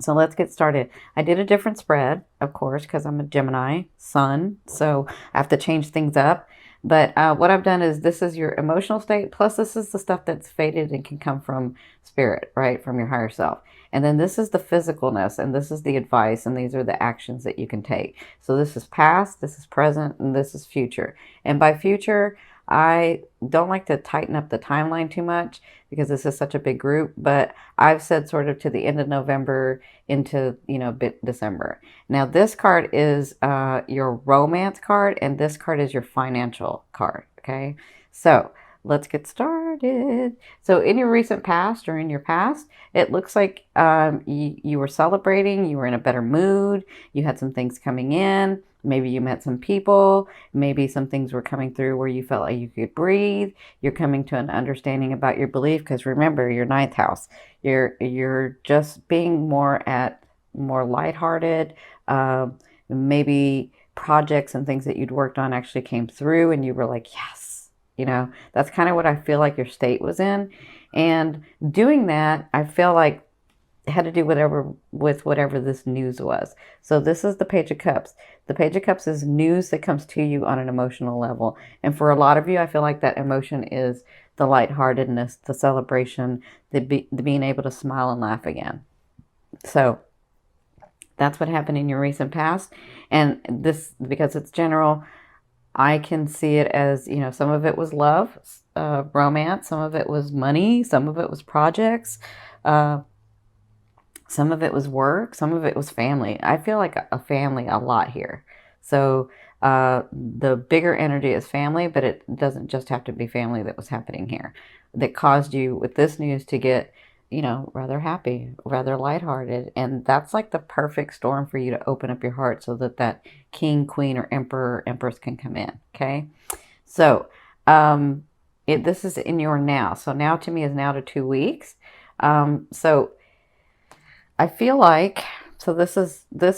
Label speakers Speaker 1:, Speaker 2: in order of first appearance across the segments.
Speaker 1: So let's get started. I did a different spread, of course, because I'm a Gemini sun, so I have to change things up. But what I've done is this is your emotional state, plus this is the stuff that's faded and can come from spirit, right, from your higher self. And then this is the physicalness, and this is the advice, and these are the actions that you can take. So this is past, this is present, and this is future. And by future, I don't like to tighten up the timeline too much because this is such a big group, but I've said sort of to the end of November into, bit December. Now, this card is your romance card, and this card is your financial card. Okay, so let's get started. So, in your recent past or in your past, it looks like you were celebrating, you were in a better mood, you had some things coming in. Maybe you met some people, maybe some things were coming through where you felt like you could breathe. You're coming to an understanding about your belief because remember, your ninth house. You're just being more lighthearted. Maybe projects and things that you'd worked on actually came through and you were like, yes, that's kind of what I feel like your state was in. And doing that, I feel like had to do whatever this news was. So this is the Page of Cups. The Page of Cups is news that comes to you on an emotional level. And for a lot of you, I feel like that emotion is the lightheartedness, the celebration, the being able to smile and laugh again. So that's what happened in your recent past. And this, because it's general, I can see it as, some of it was love, romance, some of it was money, some of it was projects, some of it was work, some of it was family. I feel like a family a lot here. So the bigger energy is family, but it doesn't just have to be family that was happening here that caused you with this news to get, rather happy, rather lighthearted. And that's like the perfect storm for you to open up your heart so that that king, queen, or emperor, or empress can come in. Okay. So this is in your now. So now to me is now to 2 weeks. So I feel like this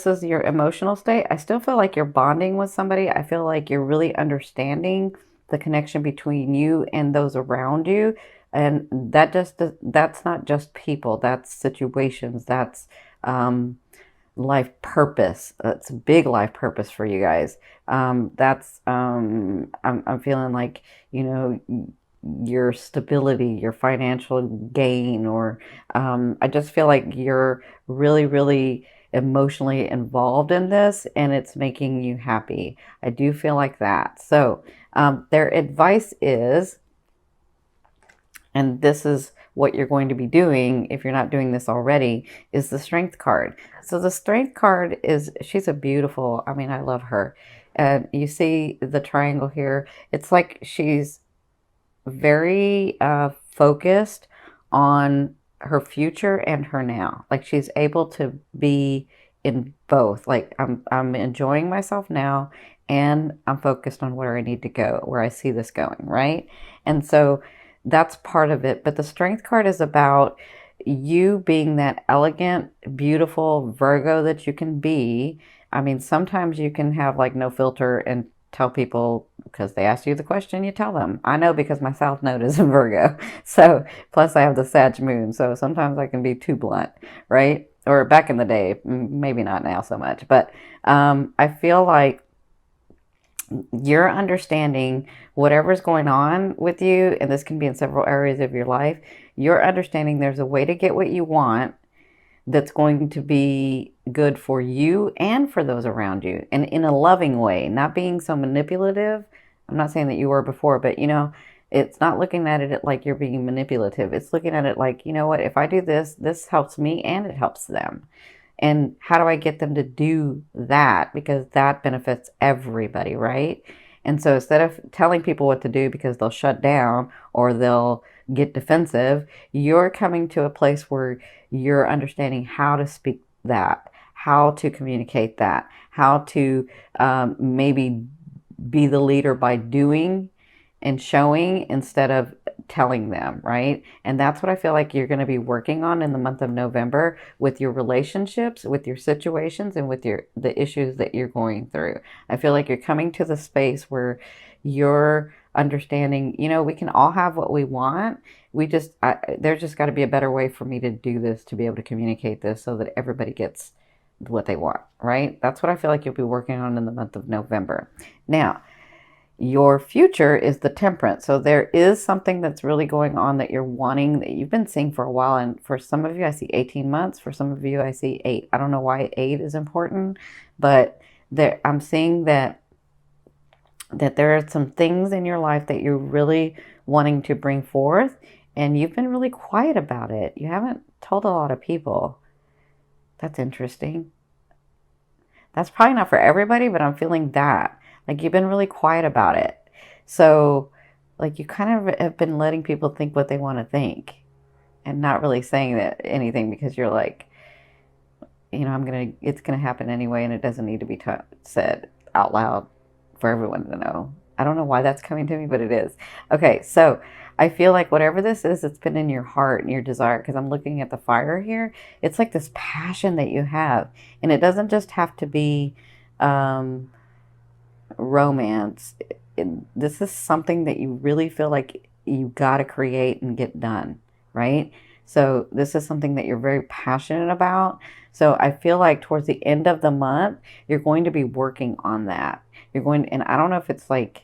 Speaker 1: is your emotional state. I still feel like you're bonding with somebody. I feel like you're really understanding the connection between you and those around you. And that's not just people, that's situations, that's life purpose. That's a big life purpose for you guys. I'm feeling like, your stability, your financial gain, or I just feel like you're really, really emotionally involved in this and it's making you happy. I do feel like that. So their advice is, and this is what you're going to be doing if you're not doing this already, is the strength card. So the strength card is, she's a beautiful, I love her. And you see the triangle here. It's like she's very focused on her future and her now. Like she's able to be in both. Like I'm enjoying myself now and I'm focused on where I need to go, where I see this going, right? And so that's part of it. But the strength card is about you being that elegant, beautiful Virgo that you can be. Sometimes you can have like no filter and tell people because they ask you the question, you tell them. I know because my South Node is in Virgo. So, plus I have the Sag moon. So sometimes I can be too blunt, right? Or back in the day, maybe not now so much. But I feel like you're understanding whatever's going on with you, and this can be in several areas of your life, you're understanding there's a way to get what you want that's going to be good for you and for those around you, and in a loving way, not being so manipulative. I'm not saying that you were before, but it's not looking at it like you're being manipulative. It's looking at it like, what, if I do this, this helps me and it helps them. And how do I get them to do that? Because that benefits everybody, right? And so instead of telling people what to do because they'll shut down or they'll get defensive, you're coming to a place where you're understanding how to speak that, how to communicate that, how to maybe be the leader by doing and showing instead of telling them, right? And that's what I feel like you're going to be working on in the month of November with your relationships, with your situations, and with the issues that you're going through. I feel like you're coming to the space where you're understanding, we can all have what we want. There's just got to be a better way for me to do this, to be able to communicate this so that everybody gets what they want, right? That's what I feel like you'll be working on in the month of November. Now, your future is the temperance. So there is something that's really going on that you're wanting, that you've been seeing for a while. And for some of you, I see 18 months. For some of you, I see 8. I don't know why 8 is important, but I'm seeing that there are some things in your life that you're really wanting to bring forth, and you've been really quiet about it. You haven't told a lot of people. That's interesting. That's probably not for everybody, but I'm feeling that. Like you've been really quiet about it. So, like you kind of have been letting people think what they want to think and not really saying anything because you're like, it's gonna happen anyway, and it doesn't need to be said out loud for everyone to know. I don't know why that's coming to me, but it is. Okay, so I feel like whatever this is, it's been in your heart and your desire, because I'm looking at the fire here. It's like this passion that you have, and it doesn't just have to be romance. This is something that you really feel like you got to create and get done, right? So this is something that you're very passionate about. So I feel like towards the end of the month, you're going to be working on that. And I don't know if it's like,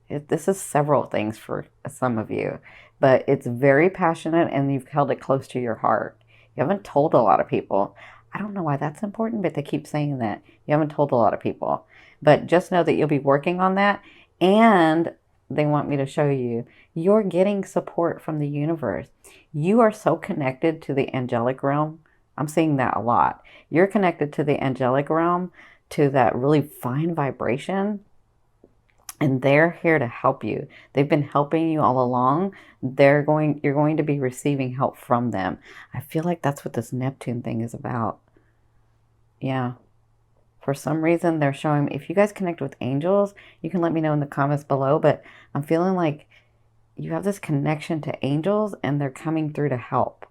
Speaker 1: this is several things for some of you, but it's very passionate and you've held it close to your heart. You haven't told a lot of people. I don't know why that's important, but they keep saying that. You haven't told a lot of people. But just know that you'll be working on that. And they want me to show you, you're getting support from the universe. You are so connected to the angelic realm. I'm seeing that a lot. You're connected to the angelic realm, to that really fine vibration. And they're here to help you. They've been helping you all along. You're going to be receiving help from them. I feel like that's what this Neptune thing is about. Yeah. For some reason, they're showing, if you guys connect with angels, you can let me know in the comments below, but I'm feeling like you have this connection to angels and they're coming through to help.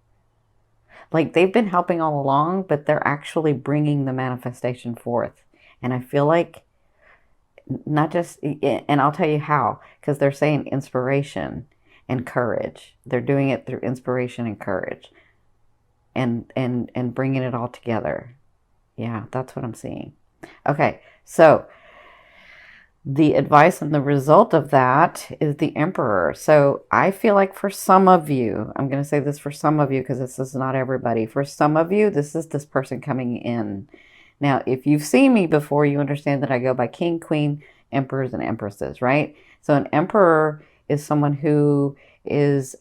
Speaker 1: Like they've been helping all along, but they're actually bringing the manifestation forth. And I feel like not just, and I'll tell you how, because they're saying inspiration and courage. They're doing it through inspiration and courage and bringing it all together. Yeah, that's what I'm seeing. Okay, so the advice and the result of that is the Emperor. So I feel like for some of you, I'm going to say this for some of you because this is not everybody. For some of you, this is this person coming in. Now, if you've seen me before, you understand that I go by King, Queen, Emperors, and Empresses, right? So an Emperor is someone who is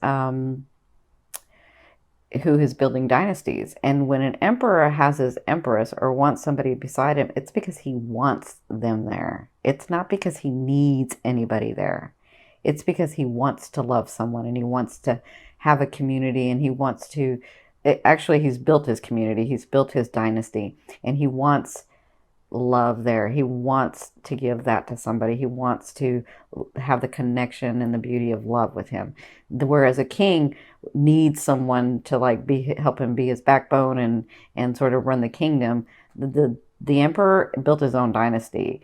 Speaker 1: building dynasties. And when an emperor has his empress or wants somebody beside him, it's because he wants them there. It's not because he needs anybody there. It's because he wants to love someone and he wants to have a community and he wants to, actually he's built his community, he's built his dynasty, and he wants love there. He wants to give that to somebody. He wants to have the connection and the beauty of love with him. Whereas a king needs someone to like help him be his backbone and sort of run the kingdom. The emperor built his own dynasty,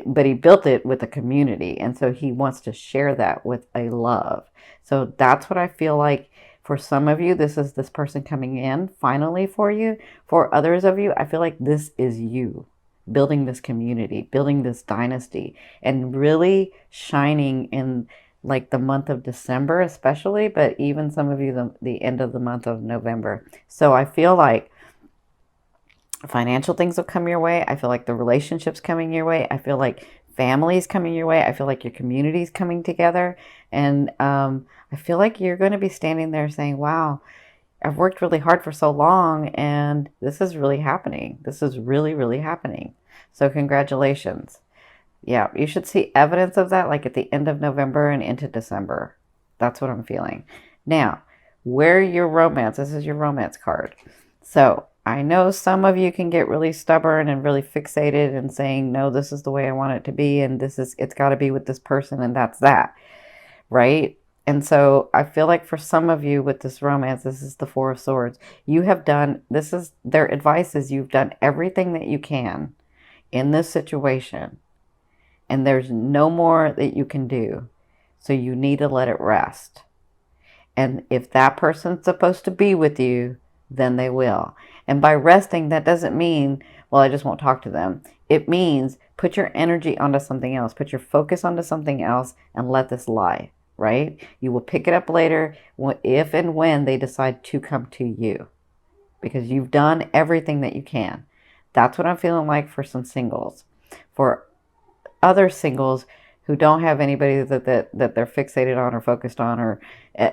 Speaker 1: but he built it with a community, and so he wants to share that with a love. So that's what I feel like. For some of you, this is this person coming in finally for you. For others of you, I feel like this is you building this community, building this dynasty, and really shining in like the month of December especially, but even some of you the end of the month of November. So I feel like financial things will come your way. I feel like the relationships coming your way. I feel like families coming your way. I feel like your community's coming together. And I feel like you're going to be standing there saying, wow, I've worked really hard for so long and this is really happening. This is really, really happening. So congratulations. Yeah, you should see evidence of that like at the end of November and into December. That's what I'm feeling. Now, where your romance, this is your romance card. So I know some of you can get really stubborn and really fixated and saying, no, this is the way I want it to be. And it's got to be with this person and that's that. Right? And so I feel like for some of you with this romance, this is the Four of Swords. You have done, this is their advice is you've done everything that you can in this situation. And there's no more that you can do. So you need to let it rest. And if that person's supposed to be with you, then they will. And by resting, that doesn't mean, well, I just won't talk to them. It means put your energy onto something else, put your focus onto something else, and let this lie, right? You will pick it up later if and when they decide to come to you, because you've done everything that you can. That's what I'm feeling like for some singles. For other singles who don't have anybody that they're fixated on or focused on, or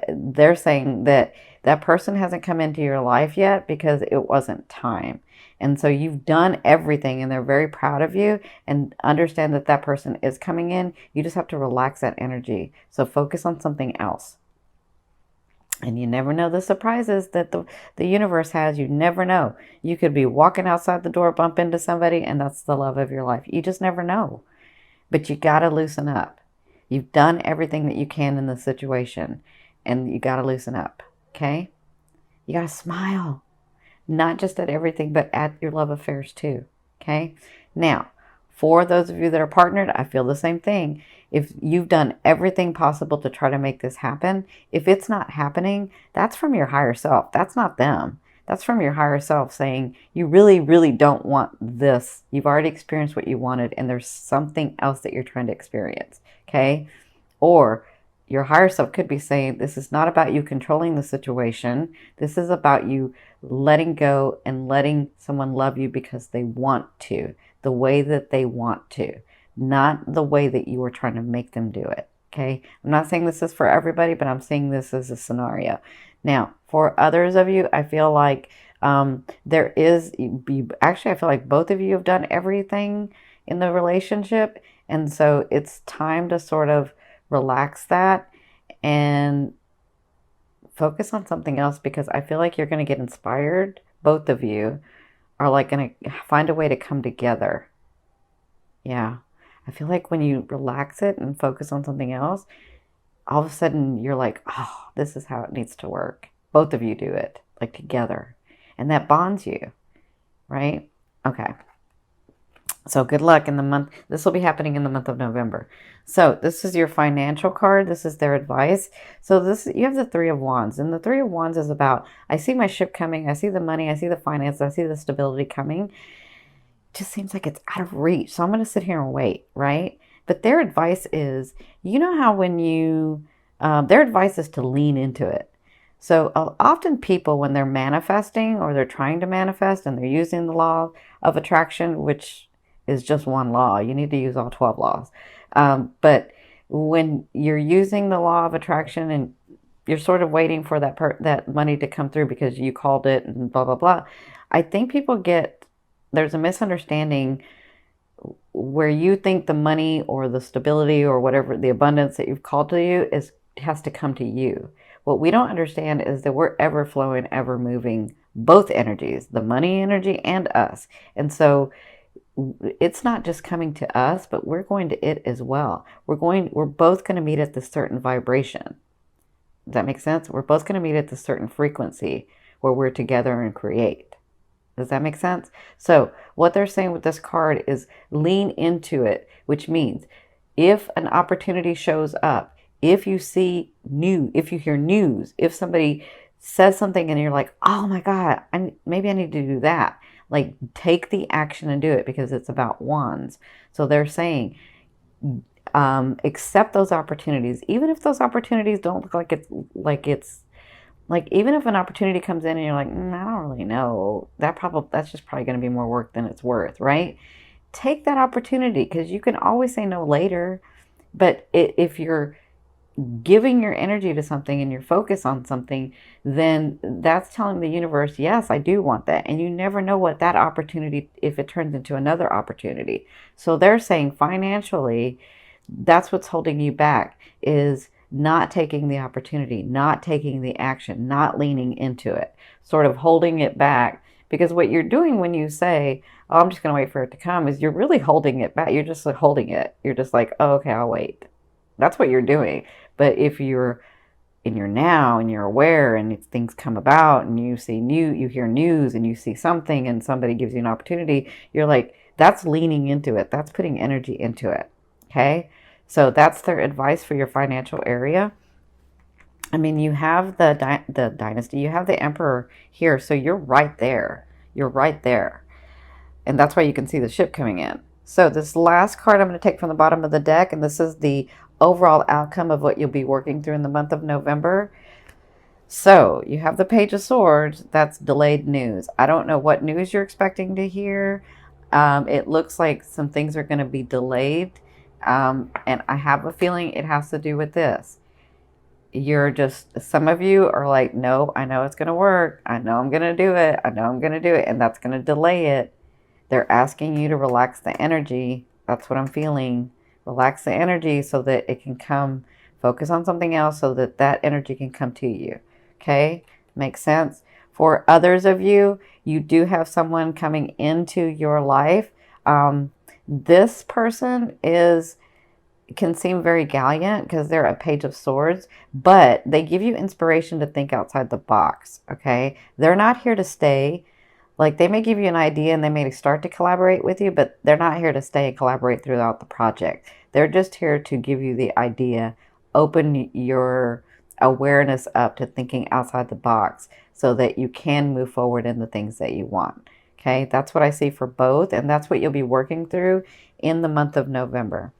Speaker 1: they're saying that that person hasn't come into your life yet because it wasn't time. And so you've done everything and they're very proud of you, and understand that that person is coming in. You just have to relax that energy. So focus on something else. And you never know the surprises that the universe has. You never know. You could be walking outside the door, bump into somebody, and that's the love of your life. You just never know. But you got to loosen up. You've done everything that you can in the situation, and you got to loosen up, okay? You got to smile, not just at everything, but at your love affairs too, okay? Now, for those of you that are partnered, I feel the same thing. If you've done everything possible to try to make this happen, if it's not happening, that's from your higher self. That's not them. That's from your higher self saying, you really, really don't want this. You've already experienced what you wanted, and there's something else that you're trying to experience, okay? Or your higher self could be saying, this is not about you controlling the situation. This is about you letting go and letting someone love you because they want to, the way that they want to, not the way that you are trying to make them do it, okay? I'm not saying this is for everybody, but I'm saying this as a scenario. Now, for others of you, I feel like there is, actually, I feel like both of you have done everything in the relationship. And so it's time to sort of relax that and focus on something else, because I feel like you're going to get inspired. Both of you are like going to find a way to come together. Yeah. I feel like when you relax it and focus on something else, all of a sudden you're like, oh, this is how it needs to work. Both of you do it, like together. And that bonds you, right? Okay. So good luck in the month. This will be happening in the month of November. So this is your financial card. This is their advice. So you have the Three of Wands. And the Three of Wands is about, I see my ship coming. I see the money. I see the finance. I see the stability coming. It just seems like it's out of reach. So I'm going to sit here and wait, right? But their advice is, you know how when their advice is to lean into it. So often people, when they're manifesting or they're trying to manifest and they're using the law of attraction, which is just one law, you need to use all 12 laws. But when you're using the law of attraction and you're sort of waiting for that money to come through because you called it and blah, blah, blah, I think there's a misunderstanding where you think the money or the stability or whatever, the abundance that you've called to you has to come to you. What we don't understand is that we're ever flowing, ever moving, both energies, the money energy and us. And so it's not just coming to us, but we're going to it as well. We're both going to meet at this certain vibration. Does that make sense? We're both going to meet at this certain frequency where we're together and create. Does that make sense? So what they're saying with this card is lean into it, which means if an opportunity shows up, if you see news, if you hear news, if somebody says something and you're like, oh my God, maybe I need to do that. Like, take the action and do it, because it's about wands. So they're saying, accept those opportunities, even if those opportunities don't look like even if an opportunity comes in and you're like, I don't really know, that's just probably going to be more work than it's worth, right? Take that opportunity, because you can always say no later. But if you're giving your energy to something and your focus on something, then that's telling the universe, yes, I do want that. And you never know what that opportunity, if it turns into another opportunity. So they're saying financially, that's what's holding you back, is not taking the opportunity, not taking the action, not leaning into it, sort of holding it back. Because what you're doing when you say, oh, I'm just going to wait for it to come, is you're really holding it back. You're just like holding it. You're just like, oh, okay, I'll wait. That's what you're doing. But if you're in your now and you're aware and if things come about and you hear news and you see something and somebody gives you an opportunity, you're like, that's leaning into it. That's putting energy into it. Okay? So that's their advice for your financial area. I mean, you have the dynasty, you have the emperor here, so you're right there. You're right there. And that's why you can see the ship coming in. So this last card I'm going to take from the bottom of the deck, and this is the overall outcome of what you'll be working through in the month of November. So you have the Page of Swords. That's delayed news. I don't know what news you're expecting to hear. It looks like some things are going to be delayed. And I have a feeling it has to do with this. You're just, some of you are like, no, I know it's going to work. I know I'm going to do it. I know I'm going to do it. And that's going to delay it. They're asking you to relax the energy. That's what I'm feeling. Relax the energy so that it can come. Focus on something else so that that energy can come to you. Okay? Makes sense? For others of you, you do have someone coming into your life. This person can seem very gallant because they're a Page of Swords, but they give you inspiration to think outside the box. Okay? They're not here to stay. Like, they may give you an idea and they may start to collaborate with you, but they're not here to stay and collaborate throughout the project. They're just here to give you the idea, open your awareness up to thinking outside the box so that you can move forward in the things that you want. Okay, that's what I see for both, and that's what you'll be working through in the month of November.